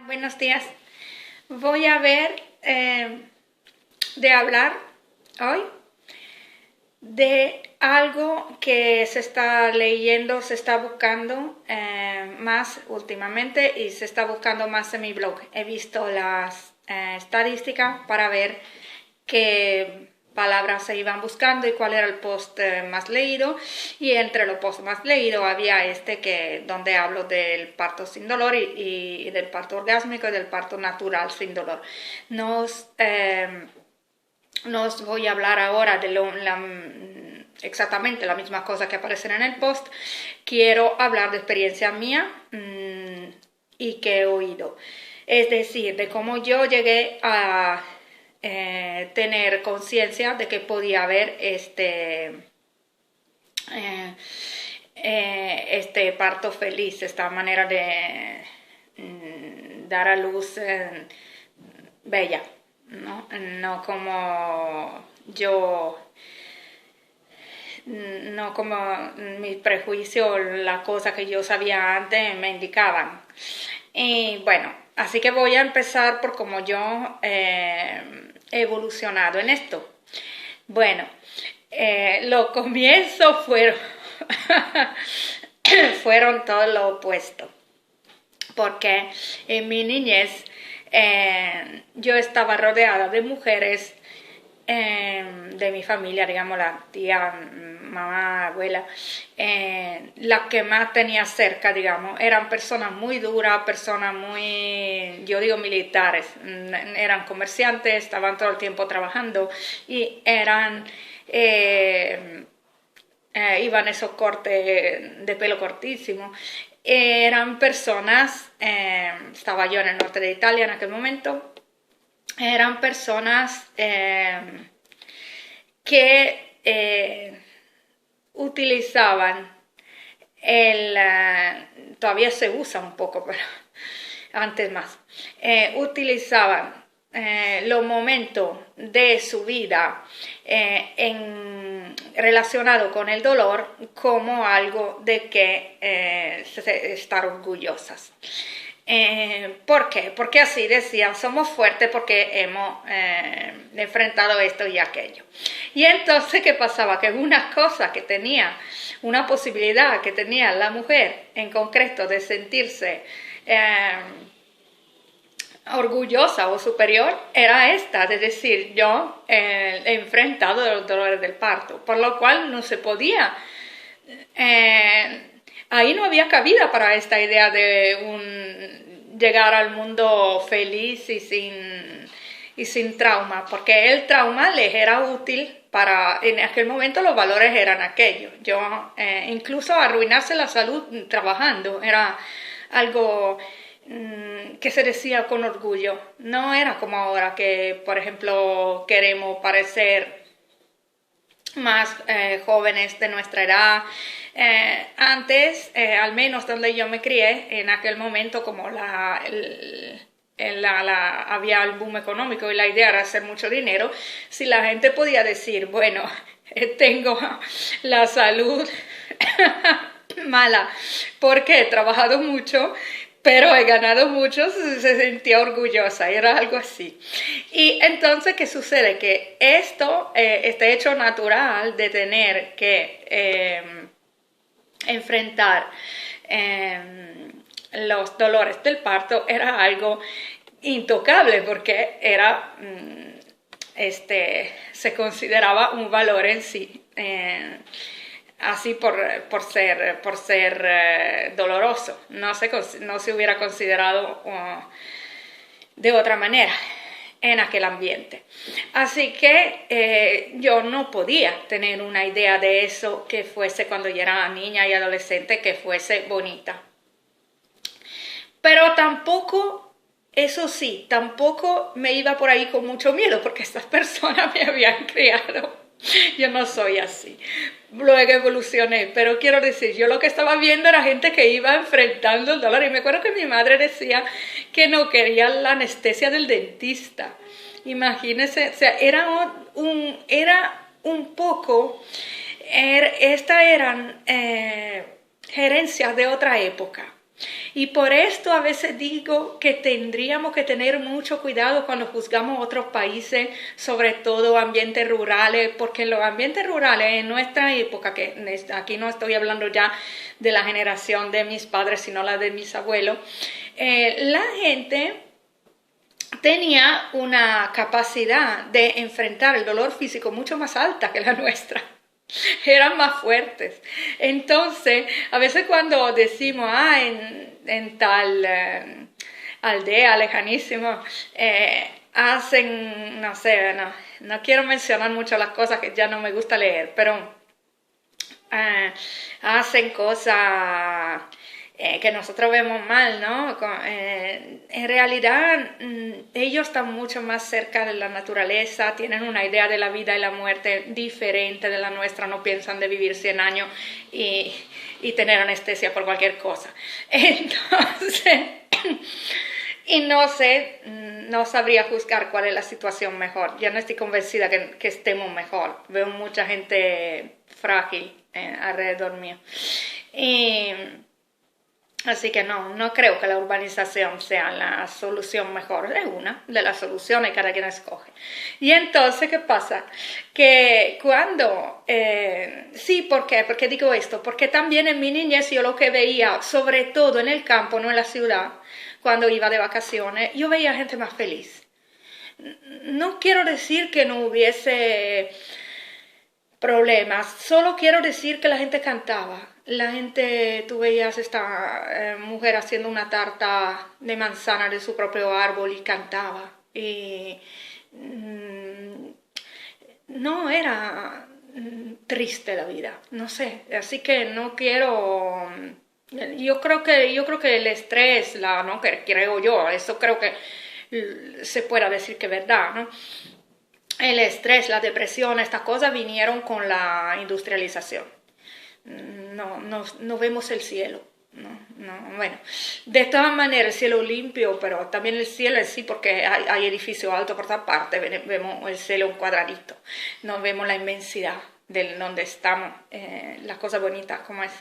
Buenos días. Voy a ver de hablar hoy de algo que se está leyendo, se está buscando más últimamente y se está buscando más en mi blog. He visto las estadísticas para ver qué palabras se iban buscando y cuál era el post más leído, y entre los posts más leídos había donde hablo del parto sin dolor y del parto orgásmico y del parto natural sin dolor. No os voy a hablar ahora de exactamente la misma cosa que aparecen en el post. Quiero hablar de experiencia mía y que he oído, es decir, de cómo yo llegué a tener conciencia de que podía haber este parto feliz, esta manera de dar a luz bella, ¿no? No como yo, no como mis prejuicios, la cosa que yo sabía antes me indicaban. Y bueno, así que voy a empezar por cómo yo he evolucionado en esto. Bueno, los comienzos fueron todo lo opuesto, porque en mi niñez yo estaba rodeada de mujeres de mi familia, digamos la tía, mamá, abuela, las que más tenía cerca, digamos, eran personas muy duras, personas muy, yo digo militares, eran comerciantes, estaban todo el tiempo trabajando y iban esos cortes de pelo cortísimo. Eran personas, estaba yo en el norte de Italia en aquel momento, eran personas que utilizaban todavía se usa un poco, pero antes más, utilizaban los momentos de su vida relacionado con el dolor como algo de que estar orgullosas. ¿Por qué? Porque así decían, somos fuertes porque hemos enfrentado esto y aquello. Y entonces, ¿qué pasaba? Que una cosa que tenía, una posibilidad que tenía la mujer en concreto de sentirse orgullosa o superior era esta, de decir, yo he enfrentado los dolores del parto, por lo cual no se podía, ahí no había cabida para esta idea de llegar al mundo feliz y sin trauma, porque el trauma les era útil en aquel momento los valores eran aquellos. Incluso arruinarse la salud trabajando era algo que se decía con orgullo. No era como ahora que, por ejemplo, queremos parecer más jóvenes de nuestra edad. Antes, al menos donde yo me crié, en aquel momento como había el boom económico y la idea era hacer mucho dinero, si la gente podía decir, bueno, tengo la salud mala porque he trabajado mucho, pero he ganado mucho, se sentía orgullosa, era algo así. Y entonces, ¿qué sucede? Que este hecho natural de tener que enfrentar los dolores del parto era algo intocable, porque se consideraba un valor en sí, así por ser doloroso. No se hubiera considerado de otra manera en aquel ambiente. Así que yo no podía tener una idea de eso que fuese, cuando yo era niña y adolescente, que fuese bonita. Pero tampoco, eso sí, tampoco me iba por ahí con mucho miedo, porque estas personas me habían criado. Yo no soy así. Luego evolucioné, pero quiero decir, yo lo que estaba viendo era gente que iba enfrentando el dolor. Y me acuerdo que mi madre decía que no quería la anestesia del dentista. Imagínense, o sea, era un poco, estas eran gerencias de otra época. Y por esto a veces digo que tendríamos que tener mucho cuidado cuando juzgamos otros países, sobre todo ambientes rurales, porque en los ambientes rurales en nuestra época, que aquí no estoy hablando ya de la generación de mis padres, sino la de mis abuelos, la gente tenía una capacidad de enfrentar el dolor físico mucho más alta que la nuestra. Eran más fuertes. Entonces, a veces cuando decimos, en tal aldea lejanísima, hacen, no sé, no quiero mencionar mucho las cosas que ya no me gusta leer, pero hacen cosas que nosotros vemos mal, ¿no? En realidad, ellos están mucho más cerca de la naturaleza, tienen una idea de la vida y la muerte diferente de la nuestra, no piensan de vivir 100 años y tener anestesia por cualquier cosa. Entonces, y no sé, no sabría juzgar cuál es la situación mejor. Ya no estoy convencida que estemos mejor. Veo mucha gente frágil alrededor mío. Así que no creo que la urbanización sea la solución mejor. Es una de las soluciones que cada quien escoge. Y entonces, ¿qué pasa? Que cuando... sí, ¿por qué? ¿Por qué digo esto? Porque también en mi niñez yo lo que veía, sobre todo en el campo, no en la ciudad, cuando iba de vacaciones, yo veía gente más feliz. No quiero decir que no hubiese problemas, solo quiero decir que la gente cantaba. La gente, tú veías esta mujer haciendo una tarta de manzana de su propio árbol y cantaba. Y no era triste la vida, no sé. Así que no quiero... Yo creo que el estrés, no que creo yo, eso creo que se pueda decir que es verdad, ¿no? El estrés, la depresión, estas cosas vinieron con la industrialización. No vemos el cielo. Bueno, de todas maneras el cielo limpio, pero también el cielo en sí, porque hay edificios altos por todas partes, vemos el cielo un cuadradito, no vemos la inmensidad de donde estamos, las cosas bonitas como es.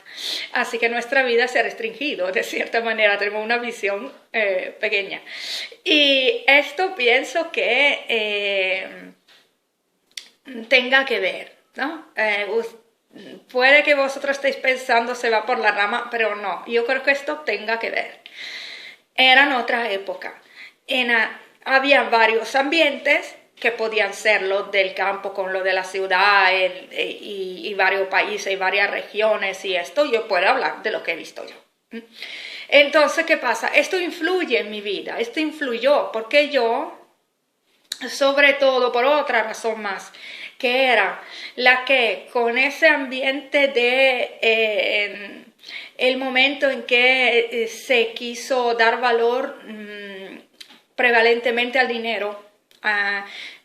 Así que nuestra vida se ha restringido, de cierta manera, tenemos una visión pequeña. Y esto pienso que tenga que ver, ¿no? Puede que vosotros estéis pensando se va por la rama, pero no, yo creo que esto tenga que ver. Eran otra época. Había varios ambientes que podían ser los del campo con lo de la ciudad y varios países y varias regiones y esto, yo puedo hablar de lo que he visto yo. Entonces, ¿qué pasa? Esto influye en mi vida, esto influyó porque yo, sobre todo por otra razón más, que era la que con ese ambiente de el momento en que se quiso dar valor prevalentemente al dinero,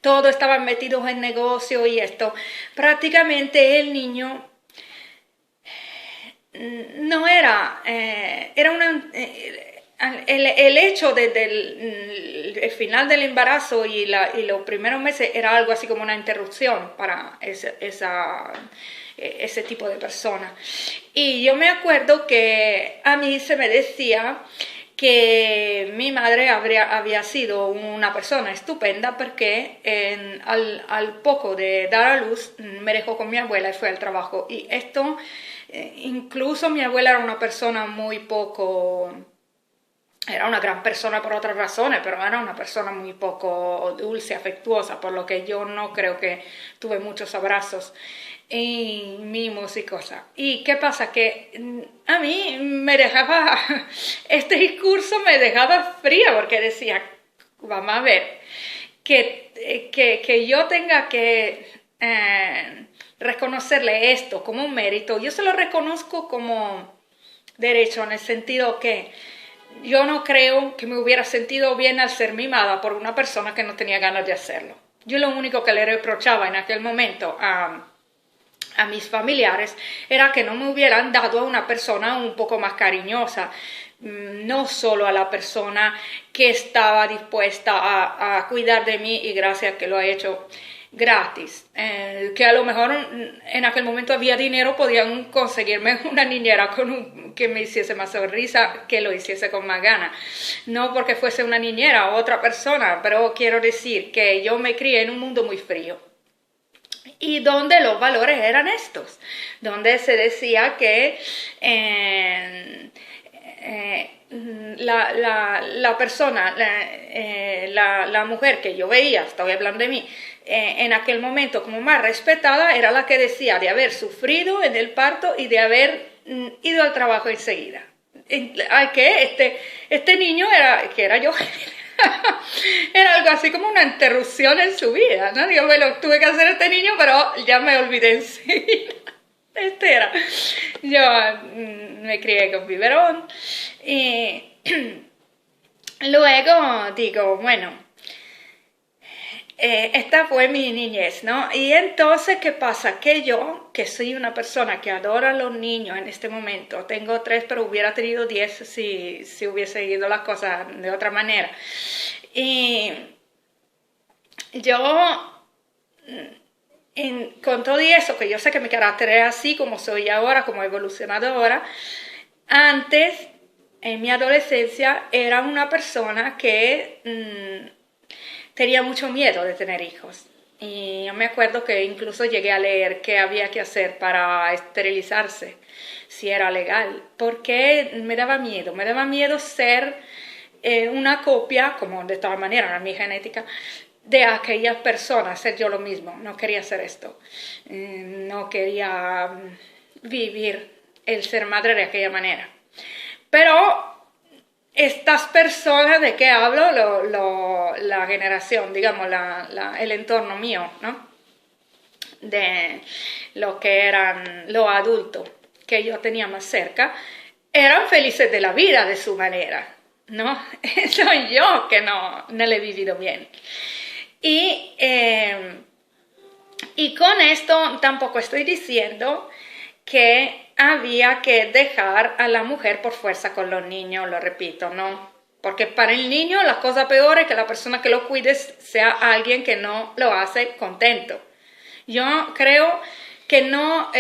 todos estaban metidos en negocio y esto, prácticamente el niño no era, era una... El hecho desde el final del embarazo y los primeros meses era algo así como una interrupción para ese tipo de personas. Y yo me acuerdo que a mí se me decía que mi madre había sido una persona estupenda porque al poco de dar a luz me dejó con mi abuela y fue al trabajo. Y esto, incluso mi abuela era una persona muy poco... Era una gran persona por otras razones, pero era una persona muy poco dulce, afectuosa, por lo que yo no creo que tuve muchos abrazos y mimos y cosas. ¿Y qué pasa? Que a mí me dejaba, este discurso me dejaba fría porque decía, vamos a ver, que yo tenga que reconocerle esto como un mérito, yo se lo reconozco como derecho en el sentido que yo no creo que me hubiera sentido bien al ser mimada por una persona que no tenía ganas de hacerlo. Yo lo único que le reprochaba en aquel momento a mis familiares era que no me hubieran dado a una persona un poco más cariñosa, no solo a la persona que estaba dispuesta a cuidar de mí y gracias que lo ha hecho gratis, que a lo mejor en aquel momento había dinero, podían conseguirme una niñera que me hiciese más sonrisa, que lo hiciese con más ganas. No porque fuese una niñera o otra persona, pero quiero decir que yo me crié en un mundo muy frío. Y donde los valores eran estos, donde se decía que la persona, la mujer que yo veía, estoy hablando de mí, en aquel momento como más respetada, era la que decía de haber sufrido en el parto y de haber ido al trabajo enseguida. Que este niño que era yo, era algo así como una interrupción en su vida, ¿no? Digo, bueno, tuve que hacer este niño, pero ya me olvidé enseguida. Este era. Yo me crié con biberón y luego digo, bueno, esta fue mi niñez, ¿no? Y entonces, ¿qué pasa? Que yo, que soy una persona que adora a los niños en este momento, tengo 3, pero hubiera tenido 10 si hubiese ido las cosas de otra manera. Y yo, con todo eso, que yo sé que mi carácter es así, como soy ahora, como he evolucionado ahora, antes, en mi adolescencia, era una persona que tenía mucho miedo de tener hijos. Y yo me acuerdo que incluso llegué a leer qué había que hacer para esterilizarse, si era legal, porque me daba miedo ser una copia, como de todas maneras era mi genética, de aquellas personas, ser yo lo mismo. No quería hacer esto, no quería vivir el ser madre de aquella manera. Pero estas personas, ¿de qué hablo? La generación, digamos, el entorno mío, ¿no? De lo que eran los adultos que yo tenía más cerca, eran felices de la vida de su manera, ¿no? Soy yo que no lo he vivido bien. Y con esto tampoco estoy diciendo que había que dejar a la mujer por fuerza con los niños, lo repito, ¿no? Porque para el niño la cosa peor es que la persona que lo cuide sea alguien que no lo hace contento. Yo creo que no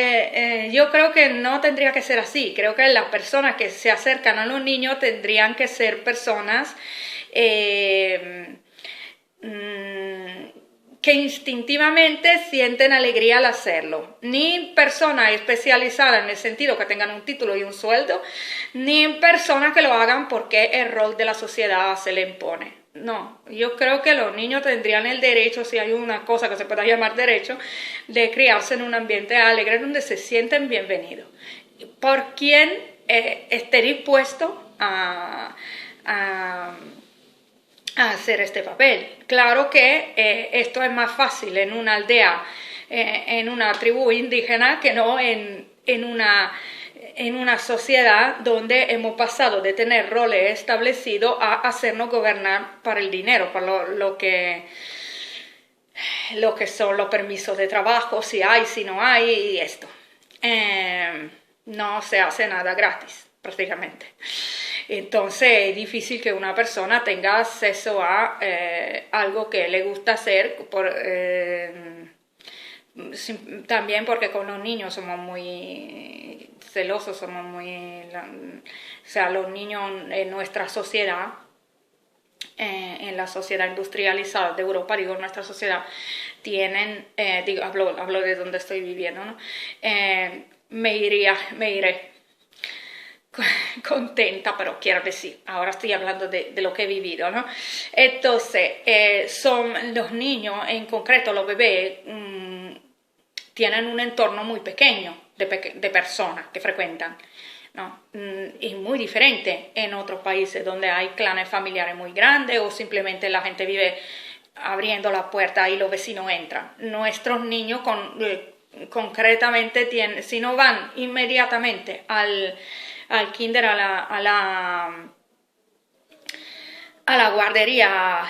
tendría que ser así. Creo que las personas que se acercan a los niños tendrían que ser personas que instintivamente sienten alegría al hacerlo. Ni personas especializadas en el sentido que tengan un título y un sueldo, ni personas que lo hagan porque el rol de la sociedad se le impone. No, yo creo que los niños tendrían el derecho, si hay una cosa que se pueda llamar derecho, de criarse en un ambiente alegre donde se sienten bienvenidos. Por quien esté dispuesto a hacer este papel. Claro que esto es más fácil en una aldea, en una tribu indígena, que no en una sociedad donde hemos pasado de tener roles establecidos a hacernos gobernar para el dinero, para lo que son los permisos de trabajo, si hay, si no hay, y esto. No se hace nada gratis, prácticamente. Entonces es difícil que una persona tenga acceso a algo que le gusta hacer, también porque con los niños somos muy celosos, o sea, los niños en nuestra sociedad, en la sociedad industrializada de Europa, digo, en nuestra sociedad, hablo de donde estoy viviendo, ¿no? Me iré contenta, pero quiero decir, ahora estoy hablando de lo que he vivido, ¿no? Entonces, son los niños, en concreto los bebés, tienen un entorno muy pequeño de personas que frecuentan, ¿no? Es muy diferente en otros países donde hay clanes familiares muy grandes o simplemente la gente vive abriendo la puerta y los vecinos entran. Nuestros niños concretamente si no van inmediatamente al kinder, a la guardería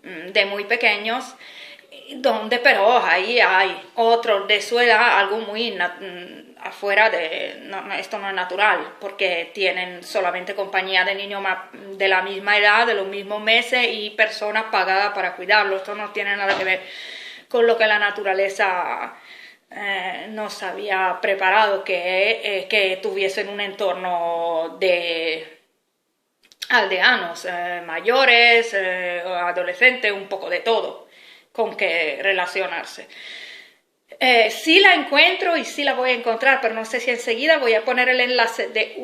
de muy pequeños, donde pero ahí hay otros de su edad, algo muy afuera esto no es natural, porque tienen solamente compañía de niños de la misma edad, de los mismos meses y personas pagadas para cuidarlos. Esto no tiene nada que ver con lo que la naturaleza nos había preparado, que tuviesen un entorno de aldeanos, mayores, adolescentes, un poco de todo con que relacionarse. Sí la encuentro y sí la voy a encontrar, pero no sé si enseguida voy a poner el enlace de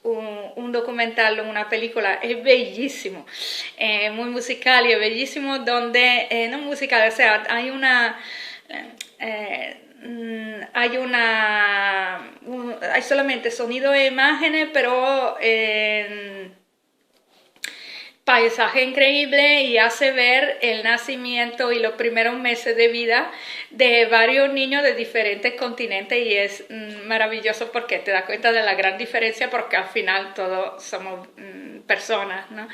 un documental, una película. Es bellísimo, muy musical y es bellísimo, donde, no musical, o sea, hay solamente sonido e imágenes, pero paisaje increíble, y hace ver el nacimiento y los primeros meses de vida de varios niños de diferentes continentes, y es maravilloso porque te das cuenta de la gran diferencia, porque al final todos somos personas, ¿no?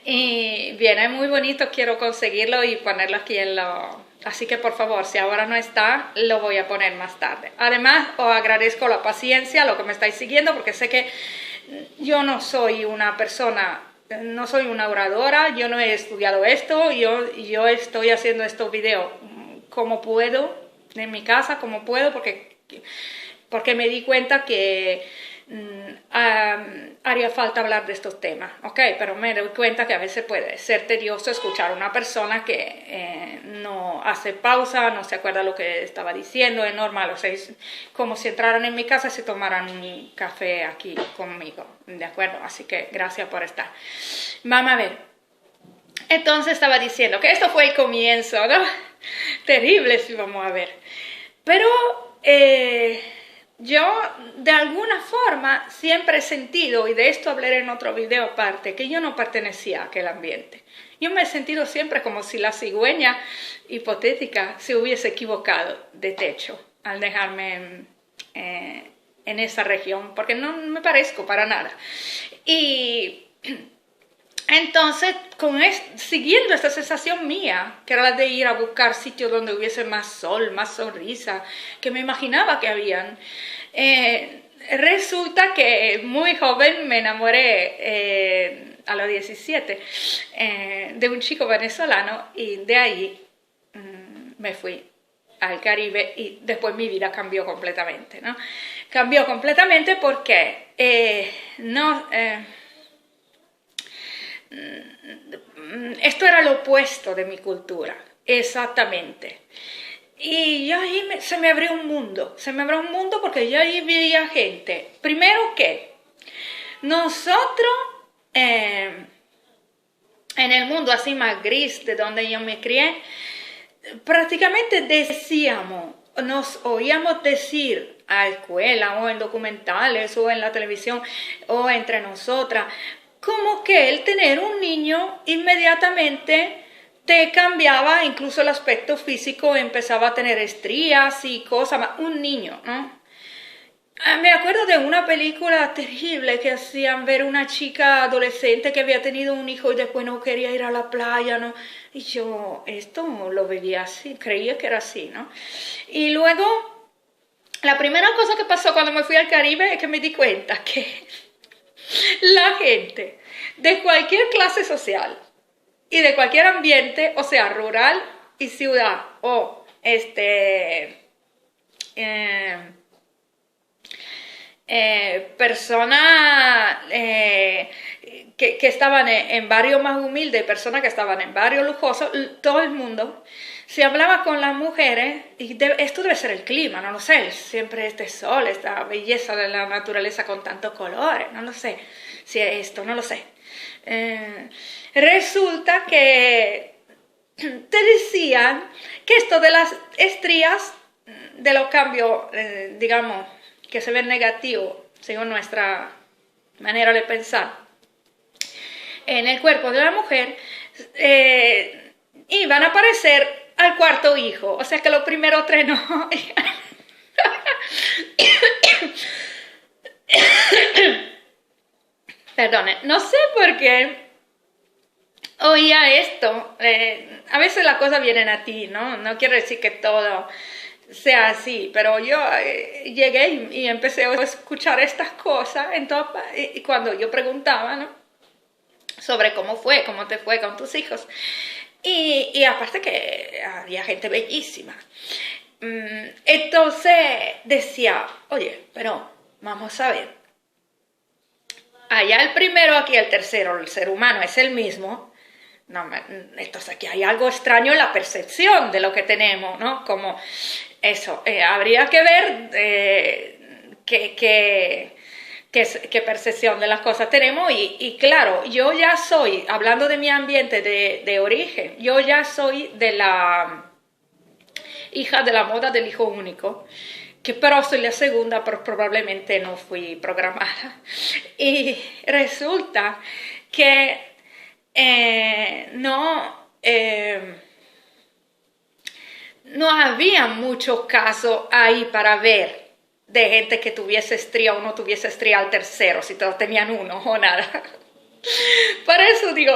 Y viene muy bonito, quiero conseguirlo y ponerlo aquí Así que por favor, si ahora no está, lo voy a poner más tarde. Además, os agradezco la paciencia, lo que me estáis siguiendo, porque sé que yo no soy una persona, no soy una oradora, yo no he estudiado esto, yo estoy haciendo estos videos como puedo, en mi casa, como puedo, porque me di cuenta que haría falta hablar de estos temas, ¿ok? Pero me doy cuenta que a veces puede ser tedioso escuchar a una persona que no hace pausa, no se acuerda lo que estaba diciendo, es normal, o sea, es como si entraran en mi casa y se tomaran un café aquí conmigo, ¿de acuerdo? Así que gracias por estar. Vamos a ver. Entonces estaba diciendo que esto fue el comienzo, ¿no? Terrible, si vamos a ver. Pero yo de alguna forma siempre he sentido, y de esto hablaré en otro video aparte, que yo no pertenecía a aquel ambiente. Yo me he sentido siempre como si la cigüeña hipotética se hubiese equivocado de techo al dejarme en esa región, porque no me parezco para nada. Y entonces, siguiendo esta sensación mía, que era la de ir a buscar sitios donde hubiese más sol, más sonrisa, que me imaginaba que habían, resulta que muy joven me enamoré a los 17 de un chico venezolano, y de ahí me fui al Caribe, y después mi vida cambió completamente, ¿no? Cambió completamente porque esto era lo opuesto de mi cultura, exactamente. Y yo ahí se me abrió un mundo porque yo ahí veía gente, primero que nosotros en el mundo así más gris de donde yo me crié, prácticamente nos oíamos decir a escuela o en documentales o en la televisión o entre nosotras, como que el tener un niño inmediatamente te cambiaba incluso el aspecto físico, empezaba a tener estrías y cosas, un niño, ¿no? Me acuerdo de una película terrible que hacían ver una chica adolescente que había tenido un hijo y después no quería ir a la playa, ¿no? Y yo esto lo veía así, creía que era así, ¿no? Y luego, la primera cosa que pasó cuando me fui al Caribe es que me di cuenta que la gente de cualquier clase social y de cualquier ambiente, o sea, rural y ciudad, o personas que estaban en barrios más humildes, personas que estaban en barrios lujosos, todo el mundo se hablaba con las mujeres, y esto debe ser el clima, no lo sé, siempre este sol, esta belleza de la naturaleza con tantos colores, no lo sé, si es esto, no lo sé. Resulta que te decían que esto de las estrías, de los cambios, digamos, que se ven negativos, según nuestra manera de pensar, en el cuerpo de la mujer, iban a aparecer al cuarto hijo, o sea que los primeros tres no. Perdone, no sé por qué oía esto, a veces las cosas vienen a ti, ¿no? No quiero decir que todo sea así, pero yo llegué y empecé a escuchar estas cosas, entonces, y cuando yo preguntaba, ¿no?, sobre cómo te fue con tus hijos, Y aparte que había gente bellísima. Entonces decía, oye, pero vamos a ver, allá el primero, aquí el tercero, el ser humano es el mismo. No, entonces aquí hay algo extraño en la percepción de lo que tenemos, ¿no? Como eso, habría que ver qué percepción de las cosas tenemos y claro, yo ya soy, hablando de mi ambiente de origen, yo ya soy de la hija de la moda del hijo único, que pero soy la segunda, pero probablemente no fui programada. Y resulta que no había muchos casos ahí para ver de gente que tuviese estría o no tuviese estría al tercero, si todos tenían uno o nada. Por eso digo,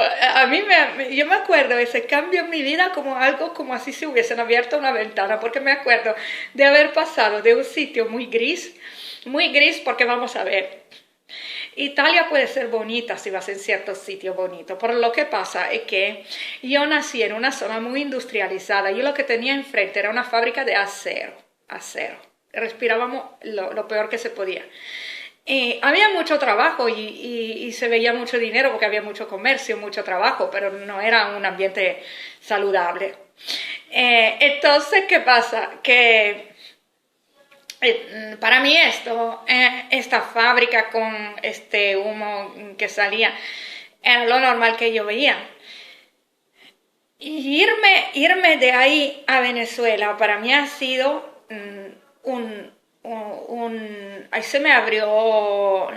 yo me acuerdo ese cambio en mi vida como algo como así si hubiesen abierto una ventana, porque me acuerdo de haber pasado de un sitio muy gris porque vamos a ver, Italia puede ser bonita si vas en ciertos sitios bonitos, pero lo que pasa es que yo nací en una zona muy industrializada. Yo lo que tenía enfrente era una fábrica de acero. Respirábamos lo peor que se podía. Había mucho trabajo y se veía mucho dinero porque había mucho comercio, mucho trabajo, pero no era un ambiente saludable. Entonces, ¿qué pasa? Que para mí esta fábrica con este humo que salía, era lo normal que yo veía. Y irme de ahí a Venezuela para mí ha sido ahí se me abrió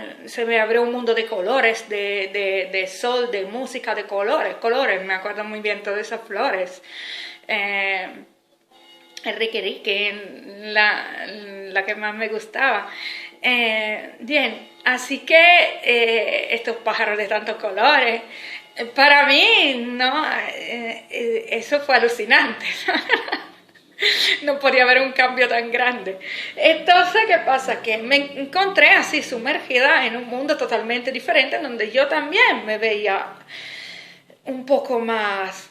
un mundo de colores, de sol, de música, de colores, me acuerdo muy bien todas esas flores. Ricky, la que más me gustaba. Bien, así que estos pájaros de tantos colores, para mí, no, eso fue alucinante. No podía haber un cambio tan grande. Entonces, ¿qué pasa? Que me encontré así sumergida en un mundo totalmente diferente, en donde yo también me veía un poco más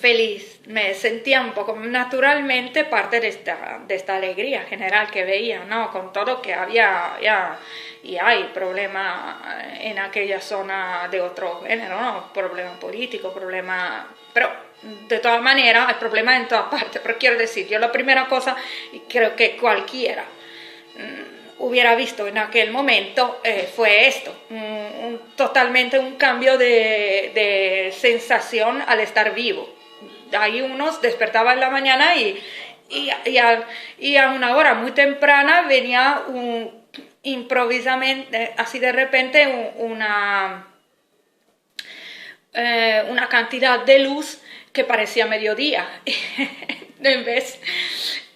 feliz, me sentía un poco naturalmente parte de esta alegría general que veía, ¿no? Con todo que había y hay problemas en aquella zona de otro género, ¿no? Problemas políticos, problemas... Pero de todas maneras hay problemas en todas partes, pero quiero decir, yo la primera cosa, y creo que cualquiera hubiera visto en aquel momento fue esto, totalmente un cambio de sensación al estar vivo. Ahí unos despertaban en la mañana y a una hora muy temprana venía improvisamente, así de repente, una cantidad de luz que parecía mediodía en vez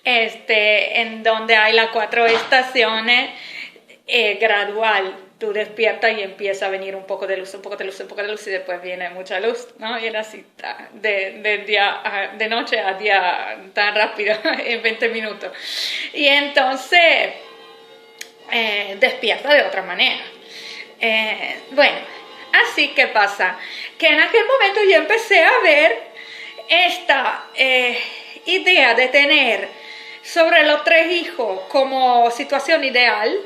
en donde hay las 4 estaciones gradual, tú despiertas y empieza a venir un poco de luz, un poco de luz, un poco de luz y después viene mucha luz, ¿no? Viene así de noche a día tan rápido en 20 minutos y entonces despierta de otra manera. Bueno, así que pasa que en aquel momento yo empecé a ver esta idea de tener sobre los 3 hijos como situación ideal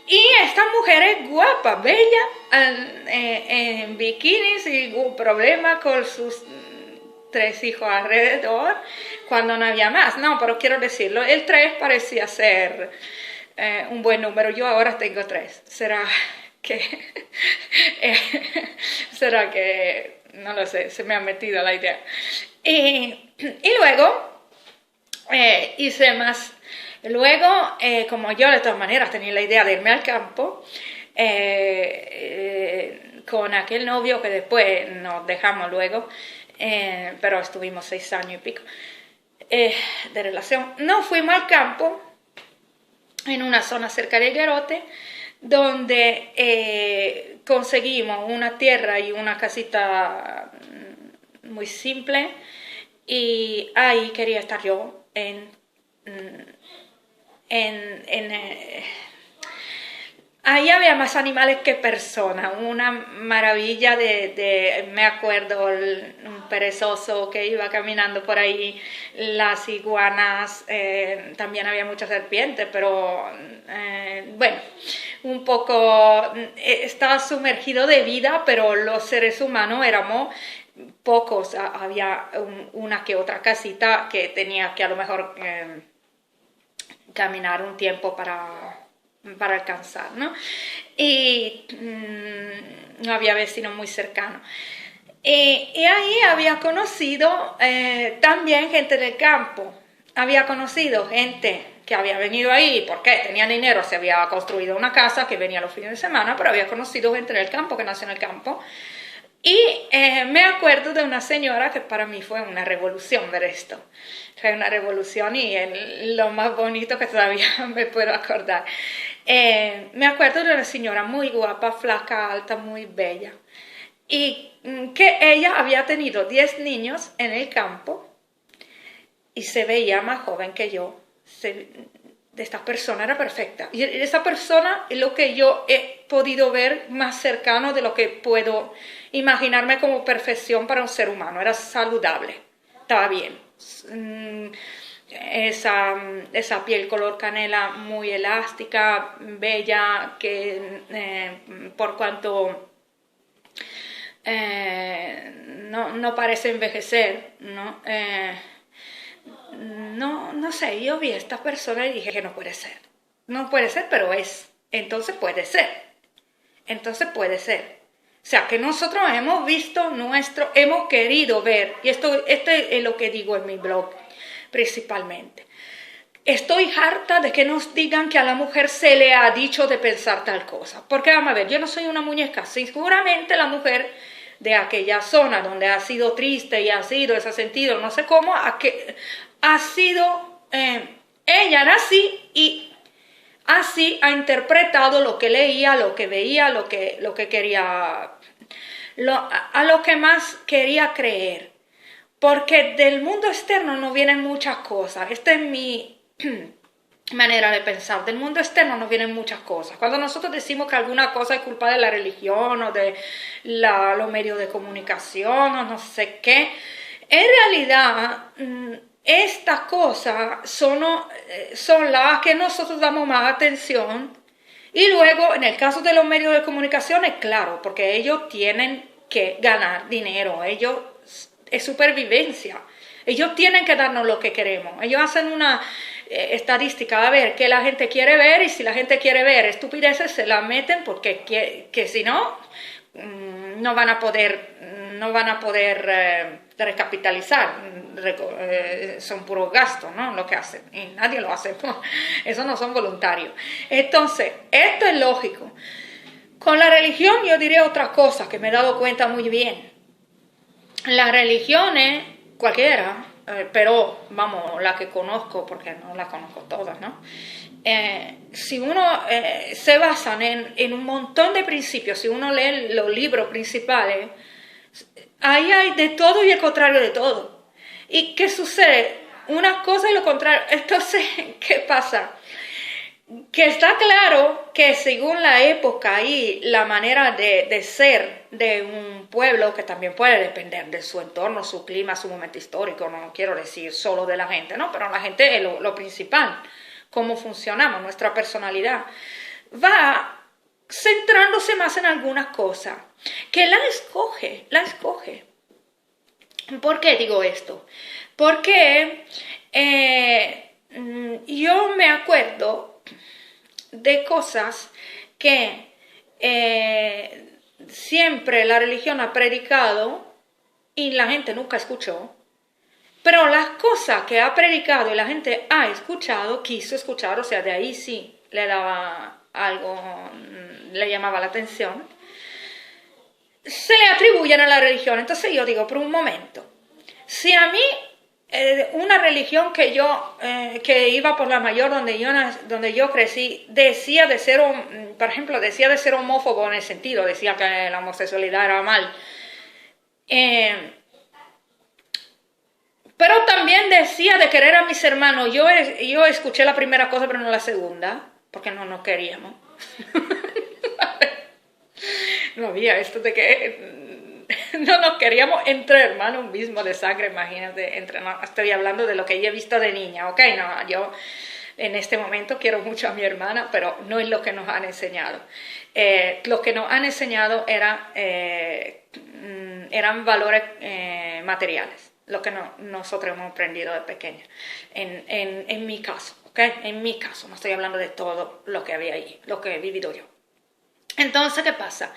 y estas mujeres guapas, bellas, en bikinis y un problema con sus 3 hijos alrededor cuando no había más, no, pero quiero decirlo, el 3 parecía ser un buen número, yo ahora tengo 3, será que no lo sé, se me ha metido la idea. Y luego hice más. Luego, como yo de todas maneras tenía la idea de irme al campo, con aquel novio que después nos dejamos luego, pero estuvimos 6 años y pico de relación, nos fuimos al campo en una zona cerca de Guerote, donde conseguimos una tierra y una casita muy simple y ahí quería estar yo Ahí había más animales que personas, una maravilla me acuerdo, un perezoso que iba caminando por ahí, las iguanas, también había muchas serpientes, pero bueno, un poco, estaba sumergido de vida, pero los seres humanos éramos pocos, había una que otra casita que tenía que a lo mejor caminar un tiempo para alcanzar, ¿no? Y no había vecinos muy cercanos. Y ahí había conocido también gente del campo. Había conocido gente que había venido ahí porque tenía dinero, se había construido una casa que venía los fines de semana, pero había conocido gente del campo que nació en el campo. Y me acuerdo de una señora que para mí fue una revolución ver esto. Fue una revolución y lo más bonito que todavía me puedo acordar. Me acuerdo de una señora muy guapa, flaca, alta, muy bella. Y que ella había tenido 10 niños en el campo y se veía más joven que yo. Esta persona era perfecta. Y esa persona es lo que yo he podido ver más cercano de lo que puedo imaginarme como perfección para un ser humano. Era saludable, estaba bien. Esa piel color canela muy elástica, bella, que por cuanto no parece envejecer, ¿no? No sé, yo vi a esta persona y dije que no puede ser. No puede ser, pero es. Entonces puede ser. Entonces puede ser. O sea, que nosotros hemos visto hemos querido ver, y esto es lo que digo en mi blog principalmente. Estoy harta de que nos digan que a la mujer se le ha dicho de pensar tal cosa. Porque vamos a ver, yo no soy una muñeca. Seguramente la mujer de aquella zona donde ha sido triste y ha sido ese sentido, no sé cómo, ha sido, ella era así y así ha interpretado lo que leía, lo que veía, lo que quería, a lo que más quería creer. Porque del mundo externo no vienen muchas cosas. Esta es mi manera de pensar. Del mundo externo no vienen muchas cosas. Cuando nosotros decimos que alguna cosa es culpa de la religión o de los medios de comunicación o no sé qué, en realidad estas cosas son las que nosotros damos más atención. Y luego, en el caso de los medios de comunicación, es claro, porque ellos tienen que ganar dinero, es supervivencia. Ellos tienen que darnos lo que queremos. Ellos hacen una estadística, a ver, qué la gente quiere ver, y si la gente quiere ver estupideces, se la meten porque que si no, no van a poder recapitalizar. Son puros gastos, ¿no? Lo que hacen. Y nadie lo hace. Eso no son voluntarios. Entonces, esto es lógico. Con la religión yo diré otra cosa que me he dado cuenta muy bien. Las religiones, cualquiera, pero vamos, la que conozco, porque no las conozco todas, ¿no? Si uno se basan en un montón de principios, si uno lee los libros principales, ahí hay de todo y el contrario de todo. ¿Y qué sucede? Una cosa y lo contrario. Entonces, ¿qué pasa? Que está claro que según la época y la manera de ser de un pueblo, que también puede depender de su entorno, su clima, su momento histórico, no quiero decir solo de la gente, ¿no? Pero la gente es lo principal, cómo funcionamos, nuestra personalidad, va centrándose más en algunas cosas, que la escoge. ¿Por qué digo esto? Porque yo me acuerdo de cosas que siempre la religión ha predicado y la gente nunca escuchó, pero las cosas que ha predicado y la gente ha escuchado, quiso escuchar, o sea, de ahí sí le daba algo, le llamaba la atención, se le atribuyen a la religión. Entonces yo digo, por un momento, si a mí una religión que iba por la mayor donde yo crecí, decía de ser, por ejemplo, decía de ser homófobo en el sentido, decía que la homosexualidad era mal, pero también decía de querer a mis hermanos. Yo escuché la primera cosa, pero no la segunda, porque no nos queríamos. No había esto de que no nos queríamos entre hermanos mismos de sangre, imagínate, estoy hablando de lo que yo he visto de niña, ok, no, yo en este momento quiero mucho a mi hermana, pero no es lo que nos han enseñado. Lo que nos han enseñado eran valores materiales, lo que nosotros hemos aprendido de pequeña, en mi caso, ¿ok? En mi caso, no estoy hablando de todo lo que había ahí, lo que he vivido yo. Entonces, ¿qué pasa?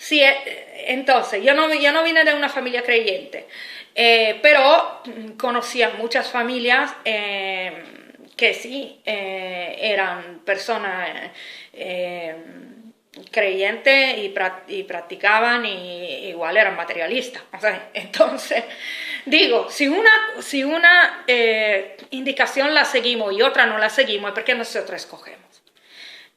Entonces, yo no vine de una familia creyente, pero conocía muchas familias que sí eran personas creyentes y practicaban y igual eran materialistas. O sea, entonces, digo, si una indicación la seguimos y otra no la seguimos, es porque nosotros escogemos.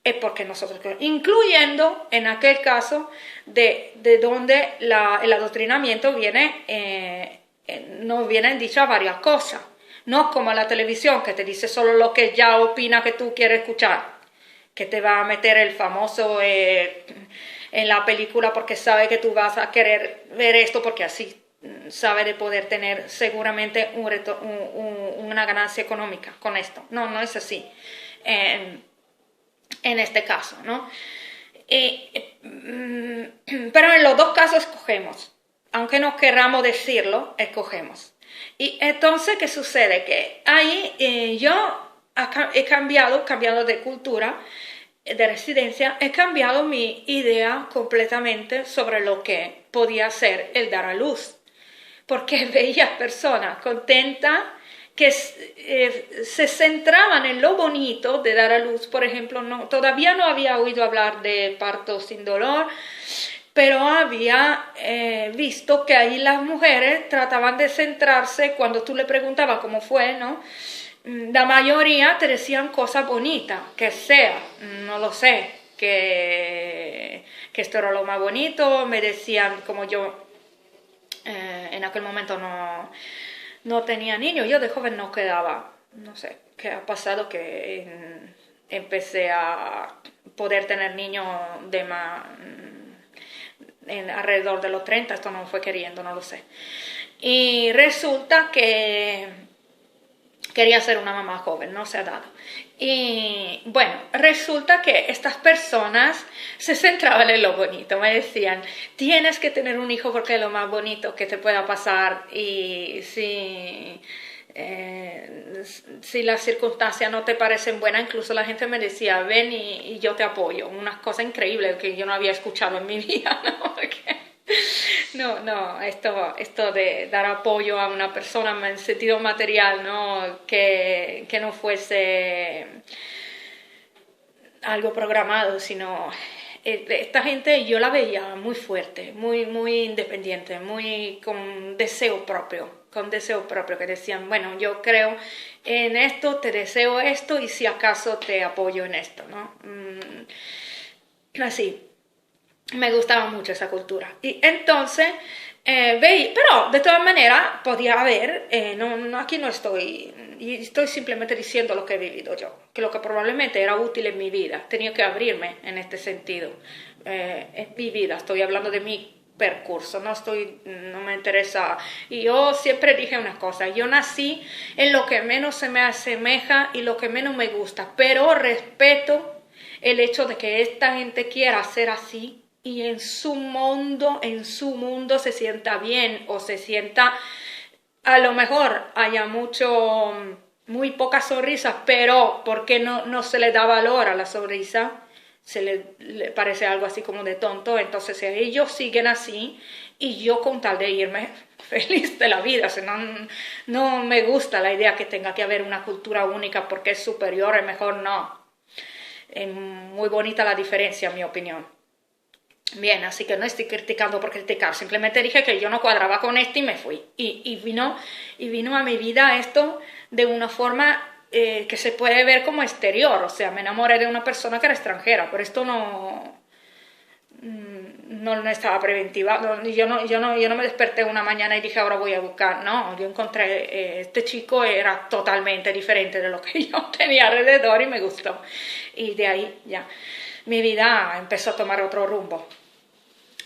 Es porque nosotros, incluyendo en aquel caso de donde el adoctrinamiento viene, nos vienen dichas varias cosas, no como la televisión que te dice solo lo que ya opina que tú quieres escuchar, que te va a meter el famoso en la película porque sabe que tú vas a querer ver esto porque así sabe de poder tener seguramente una ganancia económica con esto. No es así. En este caso, ¿no? Pero en los dos casos escogemos, aunque no querramos decirlo, escogemos. Y entonces, ¿qué sucede? Que ahí yo he cambiado de cultura, de residencia, he cambiado mi idea completamente sobre lo que podía ser el dar a luz, porque veía personas contentas que se centraban en lo bonito de dar a luz. Por ejemplo, todavía no había oído hablar de parto sin dolor, pero había visto que ahí las mujeres trataban de centrarse, cuando tú le preguntabas cómo fue, ¿no? La mayoría te decían cosas bonitas, que sea, no lo sé, que esto era lo más bonito, me decían, como yo en aquel momento no tenía niños, yo de joven no quedaba, no sé qué ha pasado, que empecé a poder tener niños de más alrededor de los 30, esto no fue queriendo, no lo sé. Y resulta que quería ser una mamá joven, no se ha dado. Y bueno, resulta que estas personas se centraban en lo bonito, me decían, tienes que tener un hijo porque es lo más bonito que te pueda pasar, y si las circunstancias no te parecen buenas, incluso la gente me decía, ven y yo te apoyo, unas cosas increíbles que yo no había escuchado en mi vida, ¿no? Porque esto de dar apoyo a una persona en sentido material, ¿no? Que no fuese algo programado, sino esta gente yo la veía muy fuerte, muy independiente, muy con deseo propio, que decían, bueno, yo creo en esto, te deseo esto y si acaso te apoyo en esto, ¿no? Así. Me gustaba mucho esa cultura. Y entonces, pero de todas maneras podía haber, aquí no estoy, y estoy simplemente diciendo lo que he vivido yo, que lo que probablemente era útil en mi vida, tenía que abrirme en este sentido, en mi vida, estoy hablando de mi percurso, no me interesa, y yo siempre dije una cosa, yo nací en lo que menos se me asemeja y lo que menos me gusta, pero respeto el hecho de que esta gente quiera ser así, y en su mundo se sienta bien o se sienta, a lo mejor haya muy pocas sonrisas, pero porque no se le da valor a la sonrisa, se le parece algo así como de tonto, entonces ellos siguen así y yo con tal de irme feliz de la vida, o sea, no me gusta la idea que tenga que haber una cultura única porque es superior, es mejor, no. Es muy bonita la diferencia, en mi opinión. Bien, así que no estoy criticando por criticar, simplemente dije que yo no cuadraba con esto y me fui. Y vino a mi vida esto de una forma que se puede ver como exterior, o sea, me enamoré de una persona que era extranjera, pero esto no estaba preventiva, yo no me desperté una mañana y dije ahora voy a buscar, no, yo encontré, este chico era totalmente diferente de lo que yo tenía alrededor y me gustó. Y de ahí ya mi vida empezó a tomar otro rumbo.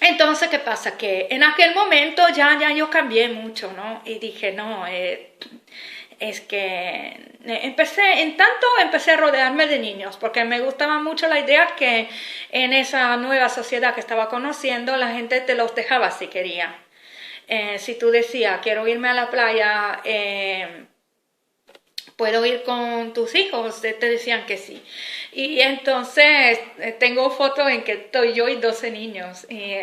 Entonces, ¿qué pasa? Que en aquel momento ya yo cambié mucho, ¿no? Y dije, no, es que empecé a rodearme de niños, porque me gustaba mucho la idea que en esa nueva sociedad que estaba conociendo, la gente te los dejaba si quería. Si tú decías, quiero irme a la playa, ¿puedo ir con tus hijos? Te decían que sí. Y entonces tengo fotos en que estoy yo y 12 niños y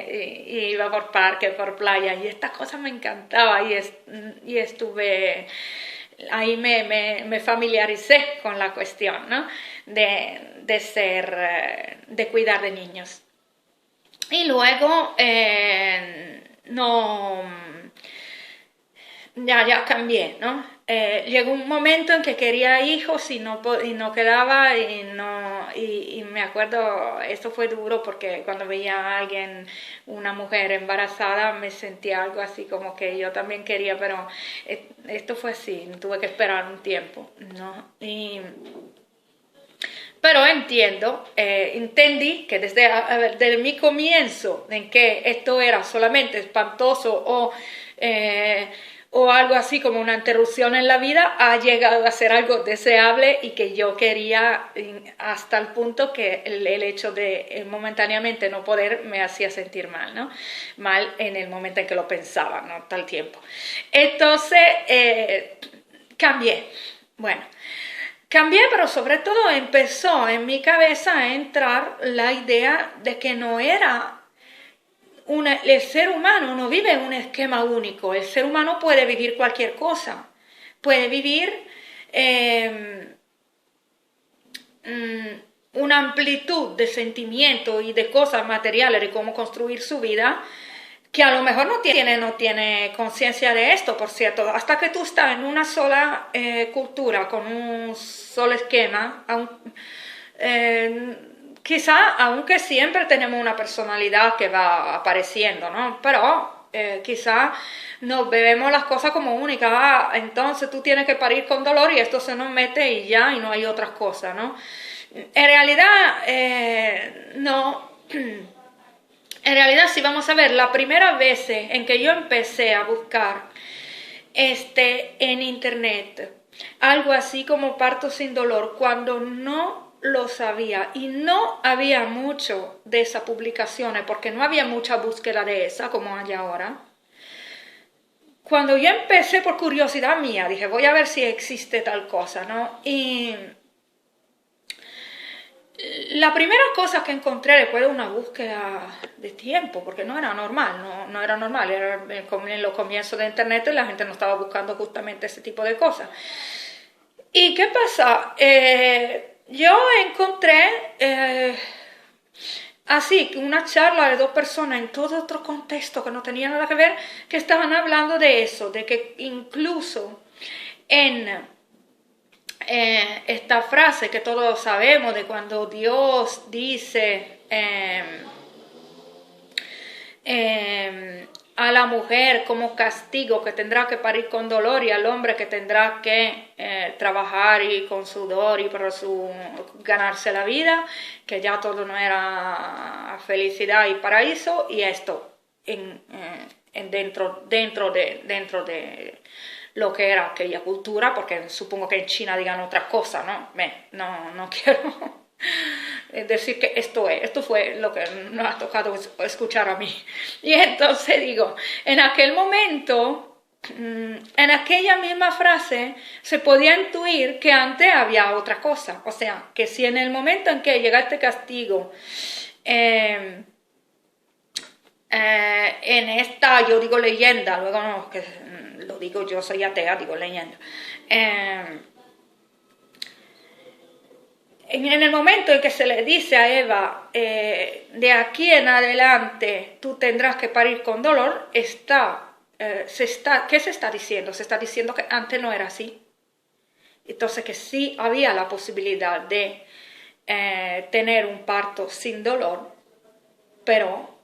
iba por parque, por playa y estas cosas me encantaba y estuve, ahí me familiaricé con la cuestión, ¿no? De cuidar de niños. Y luego, no, ya cambié, ¿no? Llegó un momento en que quería hijos y no quedaba y me acuerdo, esto fue duro porque cuando veía a alguien, una mujer embarazada, me sentía algo así como que yo también quería, pero esto fue así, tuve que esperar un tiempo, ¿no? Pero entendí que desde mi comienzo, en que esto era solamente espantoso o algo así como una interrupción en la vida, ha llegado a ser algo deseable y que yo quería hasta el punto que el hecho de momentáneamente no poder me hacía sentir mal, ¿no? Mal en el momento en que lo pensaba, ¿no? Tal tiempo. Entonces, cambié. Bueno. Cambié, pero sobre todo empezó en mi cabeza a entrar la idea de que no era el ser humano no vive en un esquema único, el ser humano puede vivir cualquier cosa, puede vivir una amplitud de sentimientos y de cosas materiales de cómo construir su vida que a lo mejor no tiene conciencia de esto, por cierto, hasta que tú estás en una sola cultura, con un solo esquema, quizá, aunque siempre tenemos una personalidad que va apareciendo, ¿no? Pero quizá nos vemos las cosas como únicas. Entonces tú tienes que parir con dolor y esto se nos mete y ya, y no hay otras cosas, ¿no? En realidad, no. En realidad, si vamos a ver, la primera vez en que yo empecé a buscar en internet algo así como parto sin dolor, cuando no lo sabía y no había mucho de esas publicaciones, porque no había mucha búsqueda de esa como hay ahora. Cuando yo empecé por curiosidad mía, dije, voy a ver si existe tal cosa, ¿no? Y la primera cosa que encontré después de una búsqueda de tiempo, porque no era normal, no era normal, era en los comienzos de internet y la gente no estaba buscando justamente ese tipo de cosas. ¿Y qué pasa? Yo encontré así una charla de dos personas en todo otro contexto que no tenía nada que ver, que estaban hablando de eso, de que incluso en esta frase que todos sabemos de cuando Dios dice a la mujer como castigo que tendrá que parir con dolor y al hombre que tendrá que trabajar y con sudor y para ganarse la vida, que ya todo no era felicidad y paraíso, y esto dentro de lo que era aquella cultura, porque supongo que en China digan otra cosa, ¿no? No quiero decir que esto fue lo que nos ha tocado escuchar a mí. Y entonces digo, en aquel momento, en aquella misma frase, se podía intuir que antes había otra cosa. O sea, que si en el momento en que llega este castigo, en esta, yo digo leyenda, luego no, que lo digo, yo soy atea, digo leyenda. En el momento en que se le dice a Eva, de aquí en adelante tú tendrás que parir con dolor, ¿qué se está diciendo? Se está diciendo que antes no era así. Entonces que sí había la posibilidad de tener un parto sin dolor, pero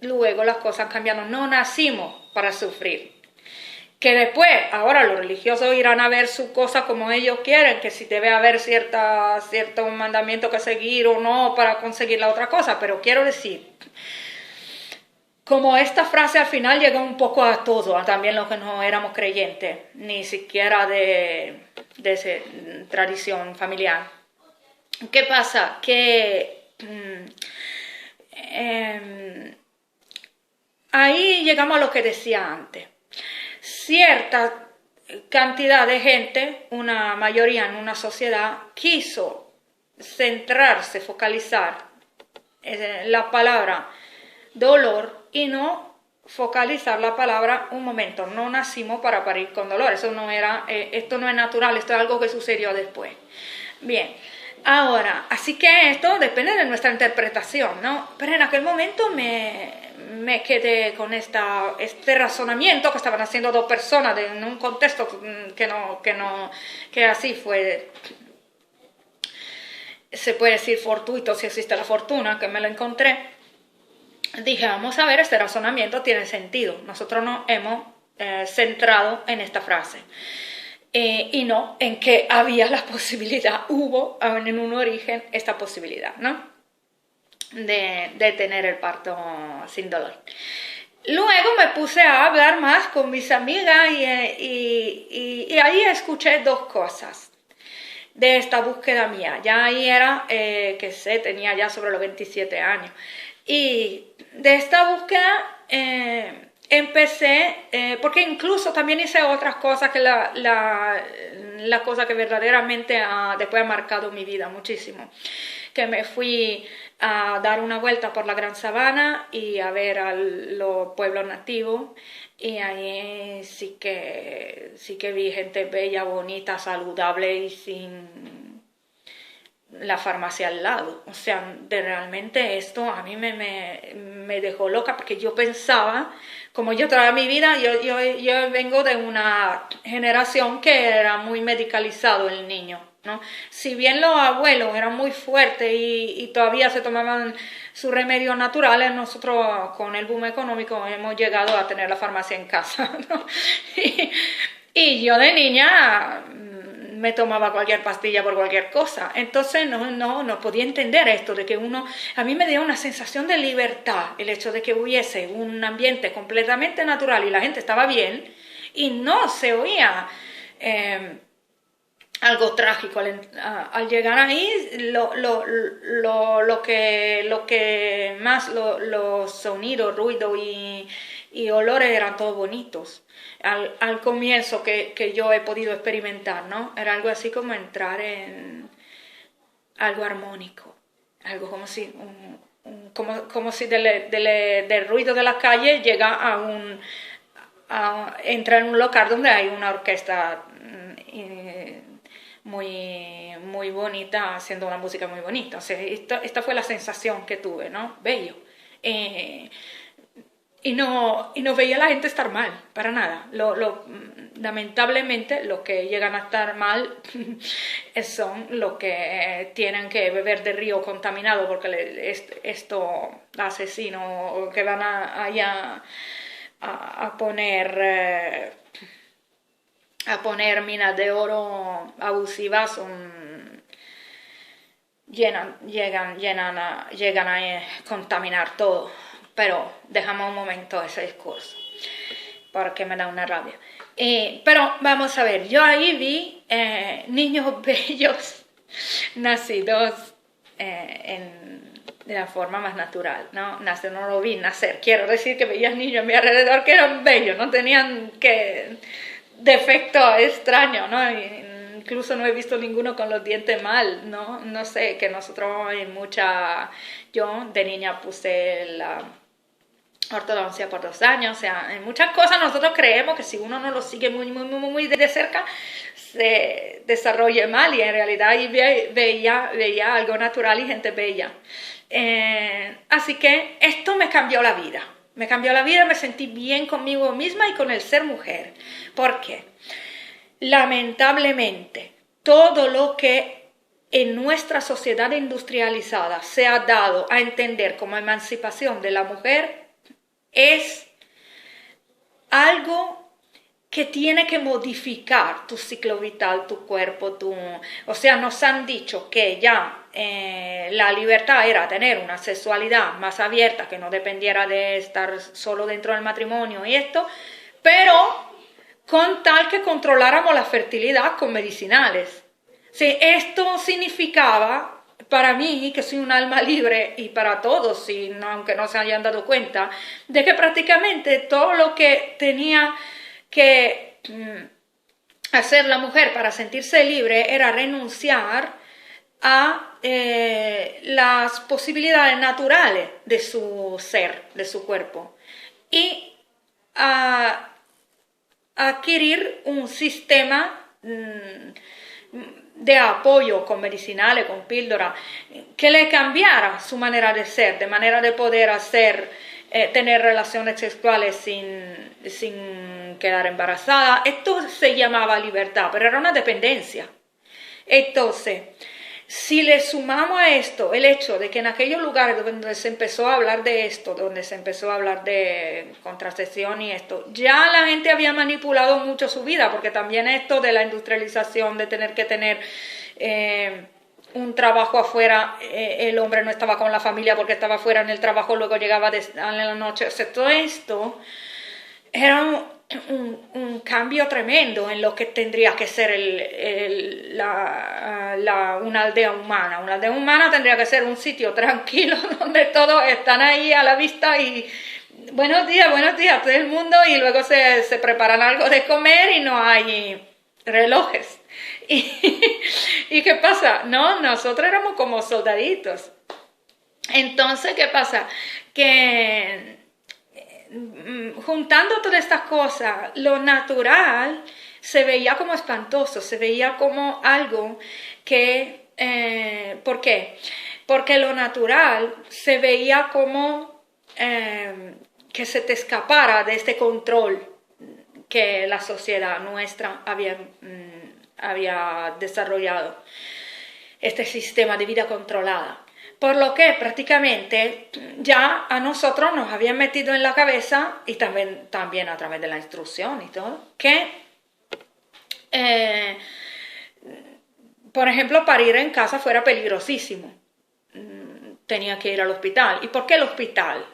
luego las cosas cambiaron. No nacimos para sufrir. Que después, ahora los religiosos irán a ver su cosa como ellos quieren, que si debe haber cierto mandamiento que seguir o no para conseguir la otra cosa, pero quiero decir, como esta frase al final llegó un poco a todo, a también los que no éramos creyentes, ni siquiera de esa tradición familiar. ¿Qué pasa? Que ahí llegamos a lo que decía antes. Cierta cantidad de gente, una mayoría en una sociedad, quiso centrarse, focalizar la palabra dolor y no focalizar la palabra un momento. No nacimos para parir con dolor. Eso no era, esto no es natural, esto es algo que sucedió después. Bien. Ahora, así que esto depende de nuestra interpretación, ¿no? Pero en aquel momento me quedé con este razonamiento que estaban haciendo dos personas en un contexto que así fue, se puede decir fortuito si existe la fortuna, que me lo encontré. Dije, vamos a ver, este razonamiento tiene sentido. Nosotros nos hemos centrado en esta frase. Y no en que había la posibilidad, hubo en un origen esta posibilidad, ¿no? De tener el parto sin dolor. Luego me puse a hablar más con mis amigas y ahí escuché dos cosas de esta búsqueda mía. Ya ahí era, tenía ya sobre los 27 años. Y de esta búsqueda empecé, porque incluso también hice otras cosas que la cosa que verdaderamente después ha marcado mi vida muchísimo. Que me fui a dar una vuelta por la Gran Sabana y a ver a los pueblos nativos. Y ahí sí que vi gente bella, bonita, saludable y sin la farmacia al lado. O sea, realmente esto a mí me dejó loca porque yo pensaba, como yo toda mi vida, yo vengo de una generación que era muy medicalizado el niño, ¿no? Si bien los abuelos eran muy fuertes y todavía se tomaban sus remedios naturales, nosotros con el boom económico hemos llegado a tener la farmacia en casa, ¿no? Y yo de niña me tomaba cualquier pastilla por cualquier cosa. Entonces no podía entender esto de que a mí me dio una sensación de libertad el hecho de que hubiese un ambiente completamente natural y la gente estaba bien y no se oía algo trágico al llegar ahí. Lo que más los sonidos, ruido y olores eran todos bonitos. Al comienzo que yo he podido experimentar, ¿no? Era algo así como entrar en algo armónico, algo como si como si del ruido de la calle llega a entrar en un local donde hay una orquesta muy bonita, haciendo una música muy bonita. O sea, esta fue la sensación que tuve, ¿no? Bello. Y no veía a la gente estar mal, para nada. Lamentablemente, los que llegan a estar mal son los que tienen que beber de río contaminado porque esto asesino o que van allá a poner minas de oro abusivas, llegan a contaminar todo. Pero dejamos un momento ese discurso, porque me da una rabia. Pero vamos a ver, yo ahí vi niños bellos nacidos de la forma más natural, ¿no? No lo vi nacer, quiero decir que veía niños a mi alrededor que eran bellos, no tenían defectos extraños, ¿no? Incluso no he visto ninguno con los dientes mal, ¿no? No sé, que nosotros yo de niña puse la ortodoncia por 2 años, o sea, en muchas cosas nosotros creemos que si uno no lo sigue muy de cerca, se desarrolle mal y en realidad ahí veía algo natural y gente bella. Así que esto me cambió la vida. Me sentí bien conmigo misma y con el ser mujer. ¿Por qué? Lamentablemente, todo lo que en nuestra sociedad industrializada se ha dado a entender como emancipación de la mujer es algo que tiene que modificar tu ciclo vital, tu cuerpo, o sea, nos han dicho que ya la libertad era tener una sexualidad más abierta, que no dependiera de estar solo dentro del matrimonio y esto, pero con tal que controláramos la fertilidad con medicinales. Sí, esto significaba, para mí, que soy un alma libre, y para todos, aunque no se hayan dado cuenta, de que prácticamente todo lo que tenía que hacer la mujer para sentirse libre era renunciar a las posibilidades naturales de su ser, de su cuerpo, y a adquirir un sistema de apoyo con medicinales, con píldora, que le cambiara su manera de ser, de manera de poder tener relaciones sexuales sin quedar embarazada. Esto se llamaba libertad, pero era una dependencia. Entonces, si le sumamos a esto el hecho de que en aquellos lugares donde se empezó a hablar de esto, donde se empezó a hablar de contracepción y esto, ya la gente había manipulado mucho su vida, porque también esto de la industrialización, de tener que tener un trabajo afuera, el hombre no estaba con la familia porque estaba afuera en el trabajo, luego llegaba en la noche, o sea, todo esto era un cambio tremendo en lo que tendría que ser una aldea humana. Una aldea humana tendría que ser un sitio tranquilo donde todos están ahí a la vista y buenos días, todo el mundo, y luego se preparan algo de comer y no hay relojes. ¿Y qué pasa? No, nosotros éramos como soldaditos. Entonces, ¿qué pasa? Que juntando todas estas cosas, lo natural se veía como espantoso, se veía como algo que... ¿por qué? Porque lo natural se veía como que se te escapara de este control que la sociedad nuestra había desarrollado, este sistema de vida controlada. Por lo que prácticamente ya a nosotros nos habían metido en la cabeza, y también a través de la instrucción y todo, que, por ejemplo, parir en casa fuera peligrosísimo. Tenía que ir al hospital. ¿Y por qué el hospital?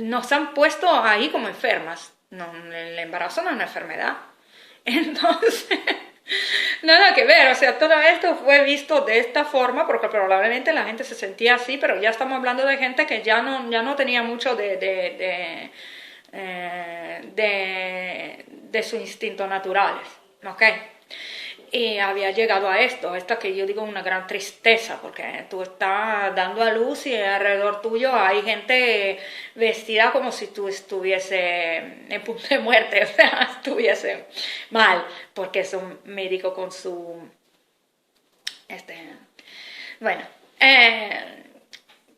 Nos han puesto ahí como enfermas. No, el embarazo no es una enfermedad. Entonces... nada que ver, o sea, todo esto fue visto de esta forma porque probablemente la gente se sentía así, pero ya estamos hablando de gente que ya no tenía mucho de sus instintos naturales, ¿ok? Y había llegado a esto que yo digo una gran tristeza, porque tú estás dando a luz y alrededor tuyo hay gente vestida como si tú estuviese en punto de muerte, o sea, estuviese mal, porque es un médico con su... bueno,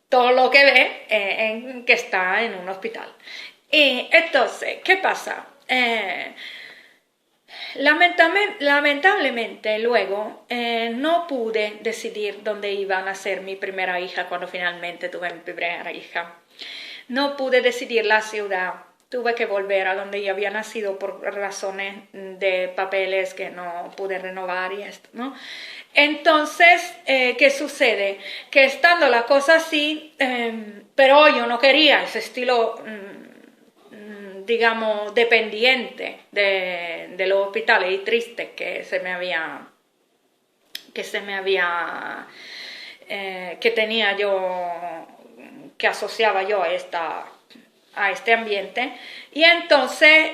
todo lo que ve que está en un hospital. Y entonces, ¿qué pasa? Lamentablemente luego no pude decidir dónde iba a nacer mi primera hija cuando finalmente tuve mi primera hija. No pude decidir la ciudad, tuve que volver a donde yo había nacido por razones de papeles que no pude renovar y esto, ¿no? Entonces, ¿qué sucede? Que estando la cosa así, pero yo no quería ese estilo... digamos, dependiente de los hospitales, y triste que tenía yo, que asociaba yo a este ambiente. Y entonces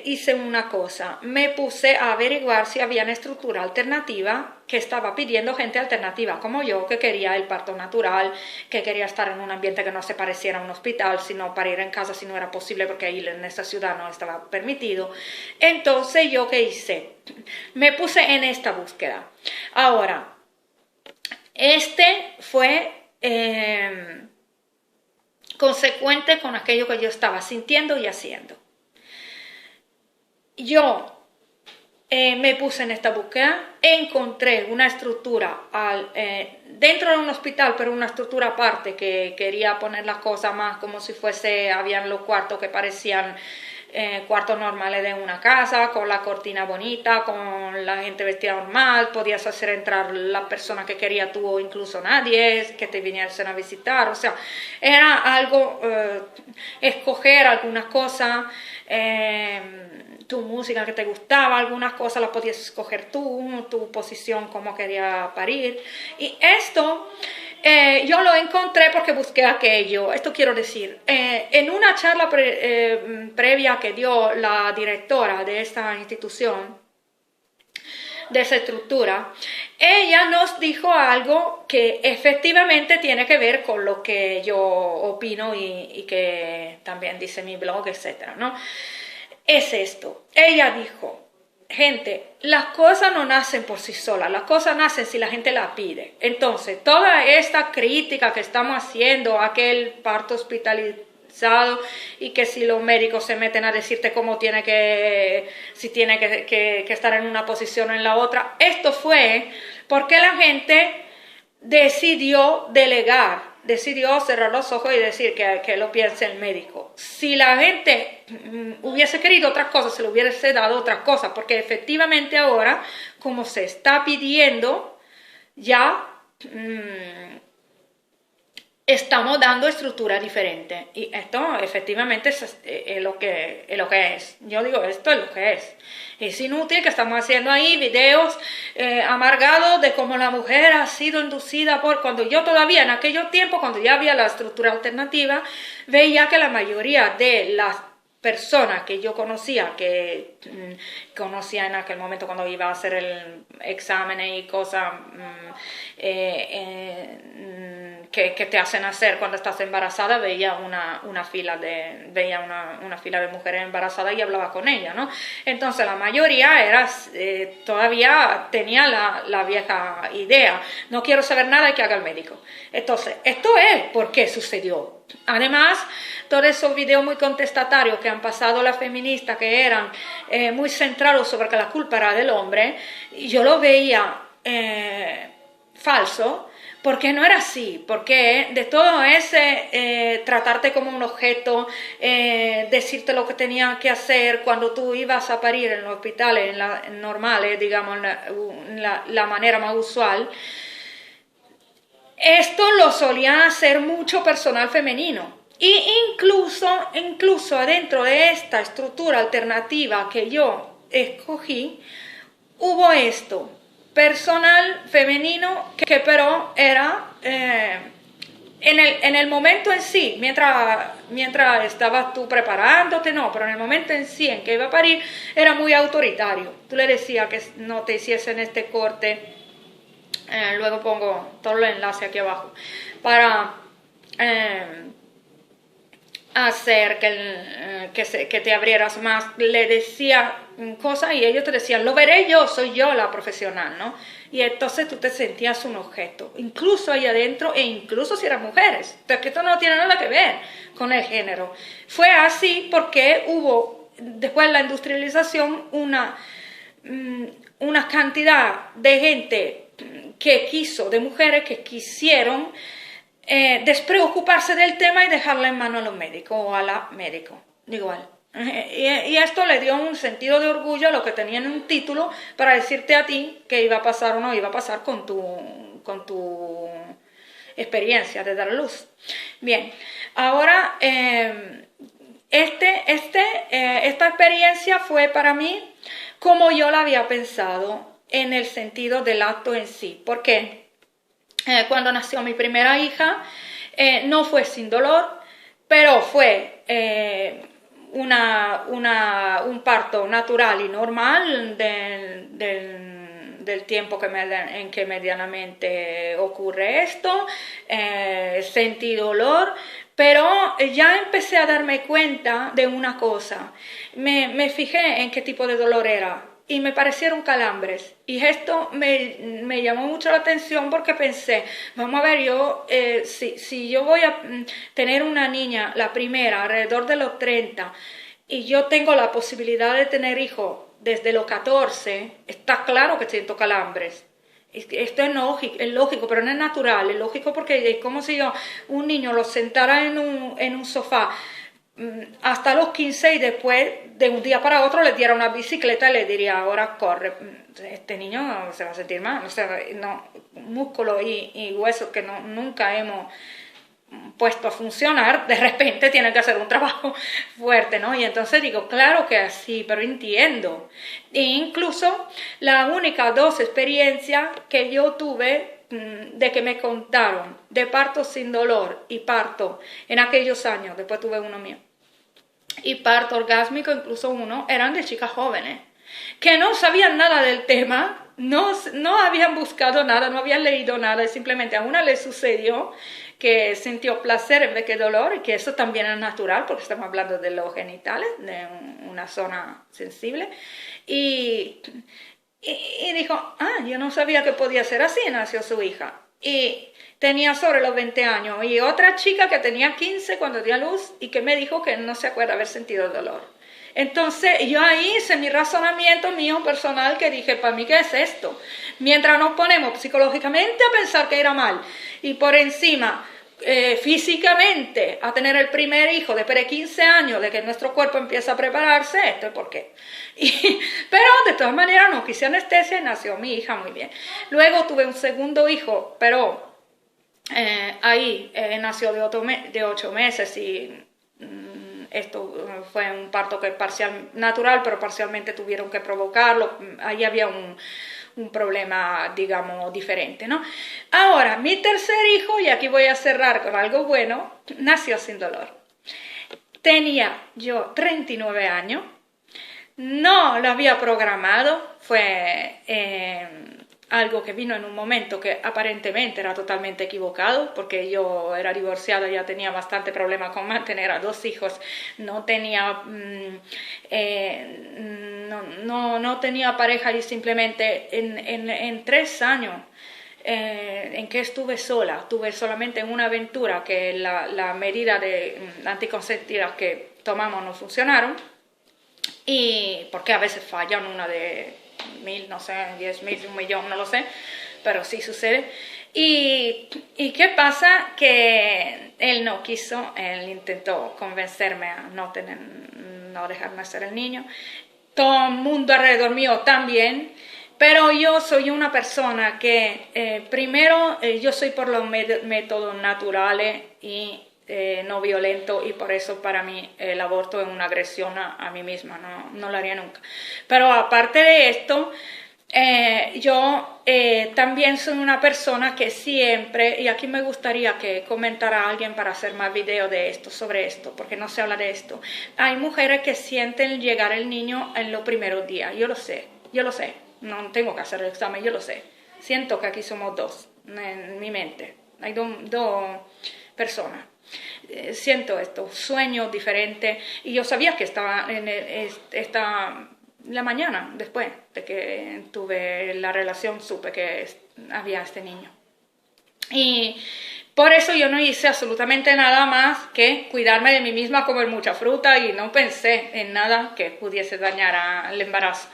hice una cosa, me puse a averiguar si había una estructura alternativa que estaba pidiendo gente alternativa como yo, que quería el parto natural, que quería estar en un ambiente que no se pareciera a un hospital, sino parir en casa si no era posible, porque ahí en esta ciudad no estaba permitido. Entonces, ¿yo qué hice? Me puse en esta búsqueda. Ahora, fue consecuente con aquello que yo estaba sintiendo y haciendo. Yo me puse en esta búsqueda, encontré una estructura dentro de un hospital, pero una estructura aparte, que quería poner las cosas más como si habían los cuartos que parecían cuartos normales de una casa, con la cortina bonita, con la gente vestida normal, podías hacer entrar las personas que querías tú o incluso nadie, que te viniesen a visitar, o sea, era algo, escoger algunas cosas, tu música que te gustaba, algunas cosas las podías escoger tú, tu posición como quería parir, y esto yo lo encontré porque busqué aquello. Esto quiero decir, en una charla previa que dio la directora de esta institución, de esa estructura, ella nos dijo algo que efectivamente tiene que ver con lo que yo opino y que también dice mi blog, etcétera, ¿no? Es esto. Ella dijo: gente, las cosas no nacen por sí solas, las cosas nacen si la gente las pide. Entonces, toda esta crítica que estamos haciendo a aquel parto hospitalizado y que si los médicos se meten a decirte cómo tiene si tiene que estar en una posición o en la otra, esto fue porque la gente decidió delegar, decidió cerrar los ojos y decir que lo piense el médico. Si la gente hubiese querido otras cosas, se le hubiese dado otras cosas, porque efectivamente ahora, como se está pidiendo, ya estamos dando estructura diferente. Y esto efectivamente es lo que es. Yo digo, esto es lo que es. Es inútil que estamos haciendo ahí videos amargados de cómo la mujer ha sido inducida cuando yo todavía en aquellos tiempos, cuando ya había la estructura alternativa, veía que la mayoría de las personas que yo conocía, que conocía en aquel momento cuando iba a hacer el examen y cosas que te hacen hacer cuando estás embarazada, veía una fila de mujeres embarazadas y hablaba con ellas, ¿no? Entonces la mayoría todavía tenía la vieja idea: no quiero saber nada que haga el médico. Entonces, esto es por qué sucedió. Además, todos esos videos muy contestatarios que han pasado las feministas, que eran muy centrados sobre que la culpa era del hombre, yo lo veía falso, porque no era así, porque de todo ese tratarte como un objeto, decirte lo que tenía que hacer cuando tú ibas a parir en los hospitales normales, digamos, la manera más usual, esto lo solían hacer mucho personal femenino. Y incluso adentro de esta estructura alternativa que yo escogí, hubo esto: personal femenino que pero era en el momento en sí, mientras estabas tú preparándote, no, pero en el momento en sí en que iba a parir, era muy autoritario. Tú le decías que no te hiciesen este corte, luego pongo todo el enlace aquí abajo, para hacer que te abrieras más. Le decía cosas y ellos te decían: lo veré yo, soy yo la profesional, ¿no? Y entonces tú te sentías un objeto, incluso ahí adentro, e incluso si eran mujeres. Entonces, que esto no tiene nada que ver con el género. Fue así porque hubo, después de la industrialización, una cantidad de gente de mujeres que quisieron despreocuparse del tema y dejarla en manos a los médicos o a la médico, igual. Y esto le dio un sentido de orgullo a lo que tenían un título para decirte a ti que iba a pasar o no iba a pasar con tu experiencia de dar luz. Bien, ahora esta experiencia fue para mí como yo la había pensado en el sentido del acto en sí. ¿Por qué? Cuando nació mi primera hija, no fue sin dolor, pero fue un parto natural y normal del tiempo en que medianamente ocurre esto. Sentí dolor, pero ya empecé a darme cuenta de una cosa. Me fijé en qué tipo de dolor era y me parecieron calambres. Y esto me llamó mucho la atención porque pensé: vamos a ver, si yo voy a tener una niña, la primera, alrededor de los 30, y yo tengo la posibilidad de tener hijos desde los 14, está claro que siento calambres. Esto es lógico, pero no es natural. Es lógico porque es como si un niño lo sentara en un sofá hasta los 15 y después de un día para otro le diera una bicicleta y le diría, ahora corre. Este niño se va a sentir mal, o sea, no, músculo y huesos que nunca hemos puesto a funcionar, de repente tiene que hacer un trabajo fuerte, ¿no? Y entonces digo, claro que así, pero entiendo. E incluso la única dos experiencias que yo tuve de que me contaron de parto sin dolor y parto en aquellos años, después tuve uno mío, y parto orgásmico, incluso uno, eran de chicas jóvenes, que no sabían nada del tema, no habían buscado nada, no habían leído nada, simplemente a una le sucedió que sintió placer en vez de dolor, y que eso también es natural, porque estamos hablando de los genitales, de una zona sensible, y dijo, yo no sabía que podía ser así, nació su hija, y tenía sobre los 20 años, y otra chica que tenía 15 cuando dio a luz, y que me dijo que no se acuerda haber sentido dolor. Entonces yo ahí hice mi razonamiento mío personal, que dije, para mí, ¿qué es esto? Mientras nos ponemos psicológicamente a pensar que era mal, y por encima físicamente a tener el primer hijo después de 15 años de que nuestro cuerpo empieza a prepararse, esto es por qué. Pero de todas maneras no quise anestesia y nació mi hija muy bien. Luego tuve un segundo hijo, pero ahí nació de 8 meses y esto fue un parto que natural, pero parcialmente tuvieron que provocarlo. Ahí había un problema, digamos, diferente, ¿no? Ahora, mi tercer hijo, y aquí voy a cerrar con algo bueno, nació sin dolor. Tenía yo 39 años, no lo había programado, fue algo que vino en un momento que aparentemente era totalmente equivocado, porque yo era divorciada, ya tenía bastante problema con mantener a 2 hijos, no tenía no tenía pareja, y simplemente en 3 años en que estuve sola, tuve solamente una aventura que la medida de anticonceptivas que tomamos no funcionaron, y porque a veces fallan, una de 1000, no sé, 10.000, 1.000.000, no lo sé, pero sí sucede. ¿Y qué pasa? Que él no quiso, él intentó convencerme a no dejar nacer el niño. Todo el mundo alrededor mío también, pero yo soy una persona que primero yo soy por los métodos naturales y no violento, y por eso para mí el aborto es una agresión a mí misma, no lo haría nunca. Pero aparte de esto, yo también soy una persona que siempre, y aquí me gustaría que comentara alguien para hacer más videos de esto, sobre esto, porque no se habla de esto. Hay mujeres que sienten llegar el niño en los primeros días, yo lo sé, no tengo que hacer el examen, yo lo sé. Siento que aquí somos dos, en mi mente, hay dos personas. Siento esto, sueños diferentes, y yo sabía que estaba la mañana después de que tuve la relación, supe que había este niño, y por eso yo no hice absolutamente nada más que cuidarme de mí misma, comer mucha fruta, y no pensé en nada que pudiese dañar el embarazo.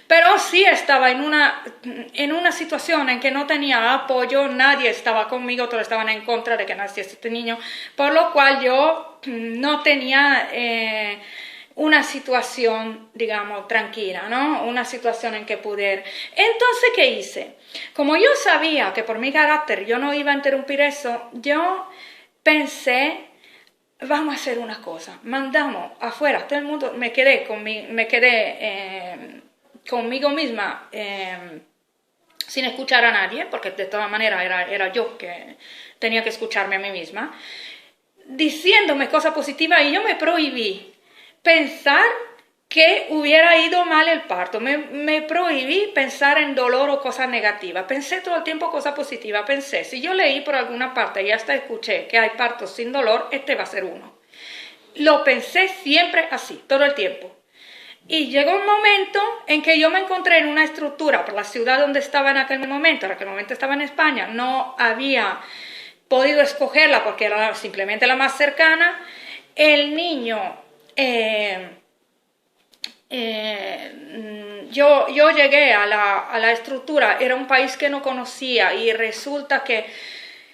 Pero sí estaba en una situación en que no tenía apoyo, nadie estaba conmigo, todos estaban en contra de que naciese este niño, por lo cual yo no tenía una situación, digamos, tranquila, ¿no? Una situación en que poder. Entonces, ¿qué hice? Como yo sabía que por mi carácter yo no iba a interrumpir eso, yo pensé, vamos a hacer una cosa, mandamos afuera, todo el mundo, me quedé conmigo misma, sin escuchar a nadie, porque de todas maneras era yo que tenía que escucharme a mí misma, diciéndome cosas positivas, y yo me prohibí pensar que hubiera ido mal el parto, me prohibí pensar en dolor o cosas negativas, pensé todo el tiempo cosas positivas, pensé, si yo leí por alguna parte y hasta escuché que hay partos sin dolor, este va a ser uno. Lo pensé siempre así, todo el tiempo. Y llegó un momento en que yo me encontré en una estructura, por la ciudad donde estaba en aquel momento estaba en España, no había podido escogerla porque era simplemente la más cercana. El niño, yo llegué a la estructura, era un país que no conocía, y resulta que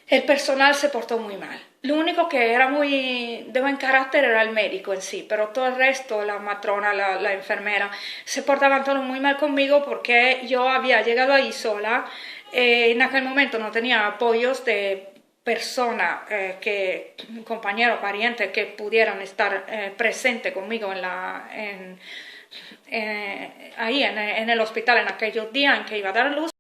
El personal se portó muy mal. Lo único que era muy de buen carácter era el médico en sí, pero todo el resto, la matrona, la enfermera, se portaban todos muy mal conmigo porque yo había llegado ahí sola. En aquel momento no tenía apoyos de persona, compañero, pariente que pudieran estar presente conmigo ahí en el hospital en aquellos días en que iba a dar luz.